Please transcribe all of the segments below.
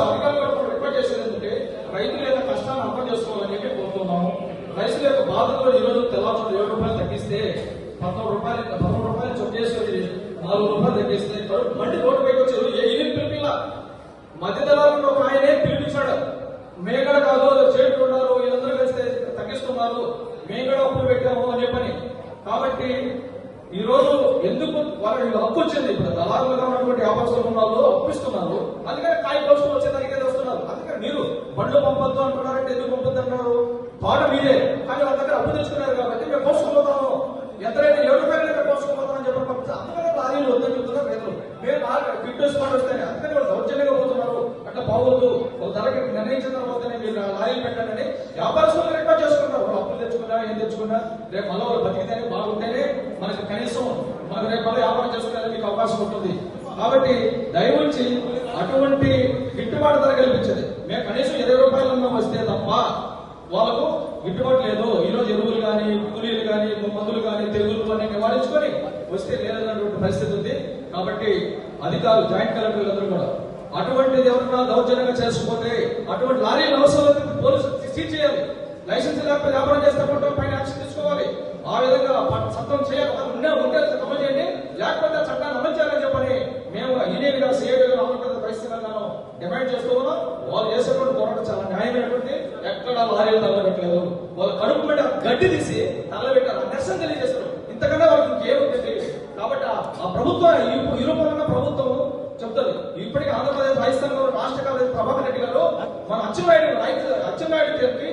అధికారులు రిక్వెస్ట్ చేసేది ఏంటంటే రైతుల యొక్క కష్టాన్ని అర్థం చేసుకోవాలని చెప్పి కోరుతున్నాము. రైతుల యొక్క బాధలు ఈ రోజు తెల్లవారు 7 రూపాయలు తగ్గిస్తే 13 రూపాయలు చొప్పు చేసుకొని 4 రూపాయలు తగ్గిస్తే మళ్ళీ రోడ్డు పైకి వచ్చారు. ఏ పిలిపిల్ల మధ్య దళాలను ఒక ఆయనే పిలిపించాడు. మేగడ కాదు చేతులు ఉన్నారు, వీళ్ళందరూ కలిస్తే తగ్గిస్తున్నారు, మేము కూడా అప్పులు పెట్టాము అని చెప్పని. కాబట్టి ఈ రోజు ఎందుకు వాళ్ళకి హక్కు వచ్చింది. ఇప్పుడు దళారులుగా ఉన్నటువంటి వ్యాపారస్తులు ఉన్నారు, అప్పిస్తున్నారు, అందుకని కాయ కోసుకుని వచ్చేదానికే వస్తున్నారు. అందుకని మీరు బండ్లు పంపొద్దు అంటున్నారంటే ఎందుకు పంపొద్దు అంటున్నారు? పాట మీరే, కానీ వాళ్ళ దగ్గర అప్పు తెచ్చుకున్నారు కాబట్టి మేము కోసుకుపోతాము, ఎంతైనా 7 రూపాయలు కోసుకుపోతామని చెప్పి పంపిస్తే అందుకనే లారీలు వద్దని చెప్తున్నారు రైతులు. మేము ఫిట్నెస్ పాటు వస్తాయి, అందుకని వాళ్ళు దౌర్జన్యంగా పోతున్నారు. అట్లా బాగోదు, వాళ్ళ ధరకి నిర్ణయించిన తర్వాతనే మీరు లారీలు పెట్టండి వ్యాపారస్తులు రిక్వెస్ట్ చేసుకుంటారు. వాళ్ళు అప్పులు తెచ్చుకున్నా ఏం తెచ్చుకున్నా రేపు మళ్ళీ వాళ్ళు బతికితేనే బాగుంటేనే మనకి కనీసం మనకు రేపు మళ్ళీ వ్యాపారం చేసుకునే మీకు అవకాశం ఉంటుంది. కాబట్టి దయవుంచి అటువంటి గిట్టుబాటు ధర కల్పించదు. మేము కనీసం 20 రూపాయలన్నా వస్తే తప్ప వాళ్ళకు గిట్టుబాటు లేదు. ఈరోజు ఎరువులు కానీ కూలీలు కానీ మందులు కానీ తెగులు కానీ నివారించుకొని వస్తే లేదన్నటువంటి పరిస్థితి ఉంది. కాబట్టి అధికారులు జాయింట్ కలెక్టర్లందరూ కూడా అటువంటిది ఎవరన్నా దౌర్జన్యంగా చేసుకుపోతే అటువంటి లారీలు అవసరం పోలీసులు సీజ్ చేయాలి. లైసెన్స్ లేకపోతే వ్యాపారం చేస్తే పైన యాక్షన్ తీసుకోవాలి. ఆ విధంగా చట్టం చేయాలి. ఉంటే అమలు చేయండి, లేకపోతే చట్టాన్ని అమలు చేయాలని చెప్పని మేము యూనియన్ గా సిఐగా ఆంధ్రప్రదేశ్ పరిస్థితులను డిమాండ్ చేస్తూ ఉన్నాం. వాళ్ళు చేసేటువంటి పోరాటం చాలా న్యాయమైనటువంటి, ఎక్కడ లారీలు తగలబెట్టలేదు. వాళ్ళ కడుపు మీద గడ్డి తీసి తగలబెట్టారు, నిరసన తెలియజేస్తారు. ఇంతకన్నా వాళ్ళకి ఇంకేముంటుంది. కాబట్టి ఆ ప్రభుత్వం ఈ రూపంలో ప్రభుత్వం చెప్తారు. ఇప్పటికీ ఆంధ్రప్రదేశ్ రాజస్థాన్ రాష్ట్ర కార్యదర్శి ప్రభాకర్ రెడ్డి గారు మన అచ్చెన్నాయుడు గారికి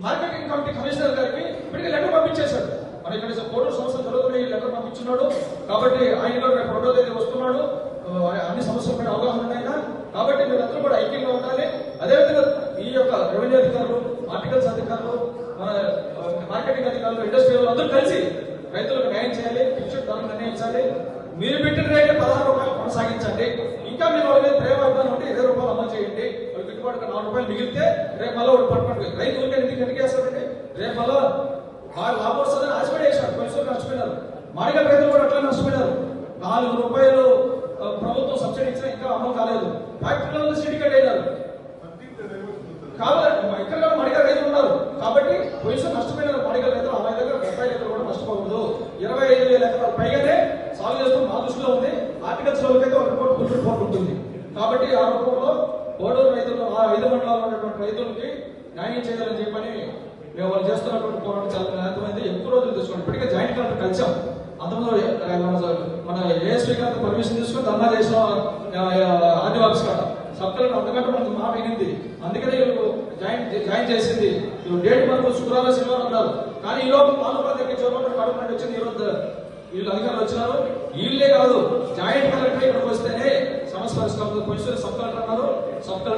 మార్కెటింగ్ కమిటీ కమిషనర్ గారికి ఇప్పటికీ లెటర్ పంపించేశాడు. మన ఇక్కడ కోర్టు సంస్థలు జరుగుతున్నాయి, లెటర్ పంపించున్నాడు. కాబట్టి ఆయన రేపు 2వ తేదీ వస్తున్నాడు. అన్ని సమస్యల పైన అవగాహన ఉన్నాయి. కాబట్టి మీరందరూ కూడా ఐక్యంగా ఉండాలి. అదేవిధంగా ఈ యొక్క రెవెన్యూ అధికారులు, ఆర్టికల్స్ అధికారులు, మన మార్కెటింగ్ అధికారులు, ఇండస్ట్రీ అందరూ కలిసి రైతులకు న్యాయం చేయాలి, ఫిక్స్డ్ ధరలు నిర్ణయించాలి. మీరు పెట్టిన రేటే 16 రూపాయలు కొనసాగించండి. ఇంకా మీరు వాళ్ళ మీద ప్రేమ అర్థం ఉంటే 20 రూపాయలు అమలు చేయండి. వాళ్ళు గిట్టుబాటు 4 రూపాయలు మిగిలితే రేపు మళ్ళీ ఒకటి పట్టుకోండి. రైతులకి ఎందుకు వేస్తారండి? రేపు మళ్ళీ వాళ్ళు లాభం వస్తుందని ఆశపడేసారు, కొంచెం నష్టపోయినారు. మాడిగల రైతులు కూడా అట్లా నష్టపోయినారు. 4 రూపాయలు ప్రభుత్వం సబ్సిడీ ఇచ్చినా ఇంకా అమలు కాలేదు. ఫ్యాక్టరీలో సిండికేట్ అయినారు. కాబట్టి ఇక్కడ మడిగల రైతులు ఉన్నారు. కాబట్టి పొజిషన్ నష్టపోయినారు మడిగల రైతులు. ఆ దగ్గర 30 ఎకరాలు కూడా నష్టపోకూడదు. 25,000 ఎకరాల పైగానే సాగు చేస్తూ మా దృష్టిలో ఉంది. ఆర్టికల్స్ అయితే ఒక రిపోర్ట్ ఉంటుంది. కాబట్టి ఆ రూపంలో కోడూరు రైతులు, ఆ 5 మండలాల్లో ఉన్నటువంటి రైతులకి న్యాయం చేయాలని చెప్పని మేము వాళ్ళు చేస్తున్నటువంటి పోరాటం చాలా న్యాయమైంది. ఎక్కువ రోజులు తీసుకోండి. ఇప్పటికే జాయింట్ కలెక్టర్ కలిసాం. అంతకుముందు మన ఏఎస్పీ గారితో పర్మిషన్ తీసుకుని ధర్నా చేసిన ఆర్డీ ఆఫీస్ కాడ సబ్ కలెక్టర్ అంతకంటే మనకు మాట వినింది. అందుకనే వీళ్ళు జాయిన్ చేసింది. డేట్ మనకు శుక్రవారం శనివారం ఉన్నారు. కానీ ఈ లోపు 4 రూపాయలు తగ్గించే కడుపు వచ్చింది. ఈరోజు వీళ్ళు అధికారులు వచ్చినారు. వీళ్ళే కాదు, జాయింట్